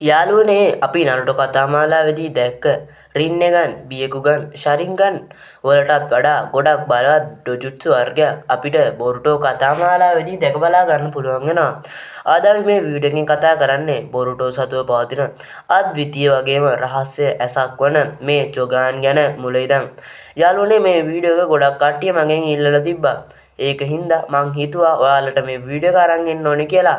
යාළුවනේ අපි නරුටෝ කතාමාලාවේදී දැක්ක රින්නෙගන් බියකුගන් ශරින්ගන් වලටත් වඩා ගොඩක් බලවත් ඩොජුට්සු වර්ගයක් අපිට බොරුටෝ කතාමාලාවේදී දැක බලා ගන්න පුළුවන් වෙනවා. අද අපි මේ වීඩියෝ එකෙන් කතා කරන්නේ බොරුටෝ සතුව පවතින අද්විතීය වගේම රහස්‍ය ඇසක් වන මේ ජොගාන් ගැන මුල ඉඳන්. යාළුවනේ මේ වීඩියෝ එක ගොඩක් කට්ටිය මගෙන් ඉල්ලලා තිබ්බා. ඒක හින්දා මං හිතුවා ඔයාලට මේ වීඩියෝ එක අරන් එන්න ඕනේ කියලා.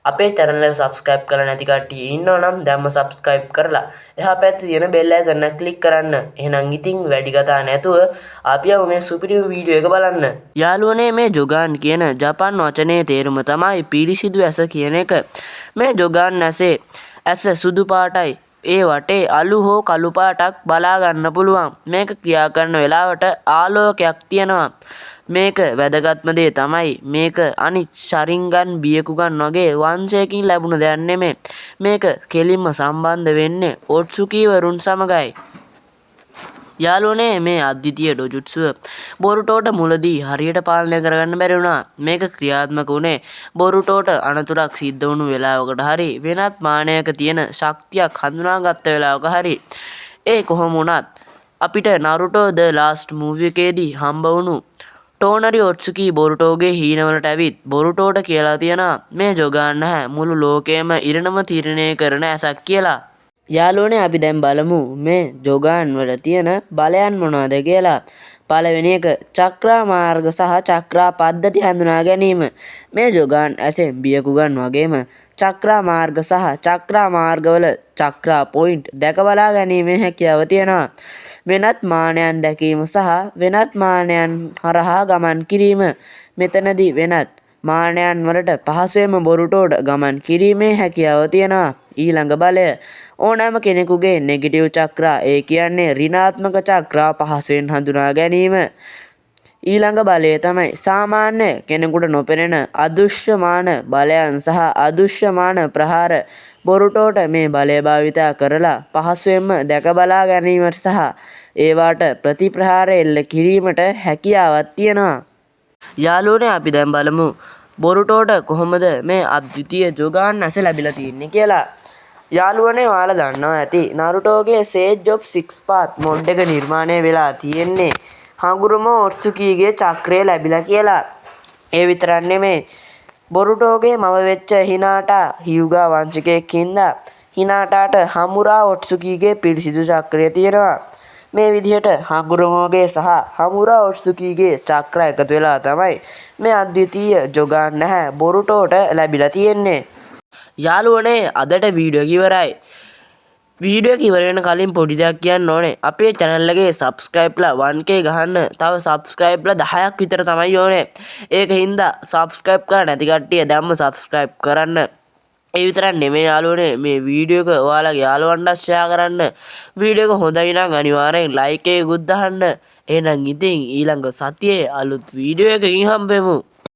අපේ channel එක subscribe කරලා නැති කට්ටිය ඉන්නවා නම් දැන්ම subscribe කරලා එහා පැත්තේ තියෙන bell icon එක click කරන්න. එහෙනම් ඉතින් වැඩි කතා නැතුව අපි යමු මේ සුපිරි වීඩියෝ එක බලන්න. යාළුවනේ මේ ජොගාන් කියන ජපාන් වචනේ තේරුම තමයි පිරිසිදු ඇස කියන එක. මේ ජොගාන් ඇස සුදු පාටයි. ඒ වටේ අලු හෝ කළු පාටක් බලා ගන්න පුළුවන්. මේක ක්‍රියා කරන වෙලාවට ආලෝකයක් තියෙනවා. මේක වැදගත්ම දේ තමයි මේක අනිත් ශරින්ගන් බියකුගන් වගේ වංශයකින් ලැබුණ දෙයක් නෙමෙයි. මේක කෙලින්ම සම්බන්ධ වෙන්නේ ඔට්සුකි වරුන් සමගයි. යාළුවනේ මේ අද්විතීය ඩොජුට්සුව බොරුටෝට මුලදී හරියට පාලනය කරගන්න බැරි වුණා. මේක ක්‍රියාත්මක වුණේ බොරුටෝට අනතුරක් සිද්ධ වුණු වෙලාවකට හරි වෙනත් මානයක තියෙන ශක්තියක් හඳුනාගත්ත වෙලාවක හරි. ඒ කොහොම වුණත් අපිට නරුටෝ ද ලාස්ට් මූවි එකේදී හම්බ වුණු ටෝනරි ඔට්සුකි බොරුටෝගේ හීනවලට ඇවිත් බොරුටෝට කියලා තියෙනවා මේ ජොගාන් නැහැ මුළු ලෝකයම ඉරණම තීරණය කරන ඇසක් කියලා. යාළුවනේ අපි දැන් බලමු මේ ජොගාන් වල තියෙන බලයන් මොනවද කියලා. පළවෙනි එක චක්‍රා මාර්ග සහ චක්‍රා පද්ධති හඳුනා ගැනීම. මේ ජොගාන් ඇසෙන් බියකුගන් වගේම චක්‍රා මාර්ග සහ චක්‍රා මාර්ගවල චක්‍රා පොයින්ට් දැක බලා ගැනීමේ හැකියාව තියෙනවා. වෙනත් මානයන් දැකීම සහ වෙනත් මානයන් හරහා ගමන් කිරීම. මෙතනදී වෙනත් මානයන් වලට පහසුවෙන්ම බොරුටෝට ගමන් කිරීමේ හැකියාව තියෙනවා. ඊළඟ බලය ඕනෑම කෙනෙකුගේ නෙගටිව් චක්‍රා ඒ කියන්නේ ඍණාත්මක චක්‍රා පහසුවෙන් හඳුනා ගැනීම. ඊළඟ බලය තමයි සාමාන්‍ය කෙනෙකුට නොපෙනෙන අදෘශ්‍යමාන බලයන් සහ අදෘශ්‍යමාන ප්‍රහාර. බොරුටෝට මේ බලය භාවිතා කරලා පහසුවෙන්ම දැක බලා ගැනීමට සහ ඒවාට ප්‍රතිප්‍රහාර එල්ල කිරීමට හැකියාවක් තියෙනවා. යාළුවනේ අපි දැන් බලමු බොරුටෝට කොහොමද මේ අද්විතීය ජොගාන් ඇස ලැබිලා තියෙන්නේ කියලා. යාළුවනේ ඔයාලා දන්නවා ඇති නරුටෝගේ සේජ් ඔෆ් සික්ස් පාත් මොඩ් එක නිර්මාණය වෙලා තියෙන්නේ හගුරුමෝ ඔට්සුකිගේ චක්‍රය ලැබිලා කියලා. ඒ විතරක් නෙමෙයි බොරුටෝගේ මව වෙච්ච හිනාටා හියුගා වංශිකයෙක් හින්දා හිනාටාට හමුරා ඔට්සුකිගේ පිරිසිදු චක්‍රය තියෙනවා. මේ විදිහට හගුරුමෝගේ සහ හමුරා ඔට්සුකිගේ චක්‍ර එකතු වෙලා තමයි මේ අද්විතීය ජොගාන් නැහැ බොරුටෝට ලැබිලා තියෙන්නේ. යාළුවනේ අදට වීඩියෝ ඉවරයි. වීඩියෝ ඉවර වෙන කලින් පොඩි දෙයක් කියන්න ඕනේ. අපේ channel එකේ subscribeලා 1k ගහන්න තව subscribeලා 10ක් විතර තමයි ඕනේ. ඒක හින්දා subscribe කරලා නැති කට්ටිය දැම්ම subscribe කරන්න. ඒ විතරක් නෙමෙයි යාළුවනේ මේ වීඩියෝ එක ඔයාලගේ යාළුවන්ට share කරන්න. වීඩියෝ එක හොඳයි නම් අනිවාර්යෙන් like එකකුත් දාන්න. එහෙනම් ඉතින් ඊළඟ සතියේ අලුත් වීඩියෝ එකකින් හම්බෙමු.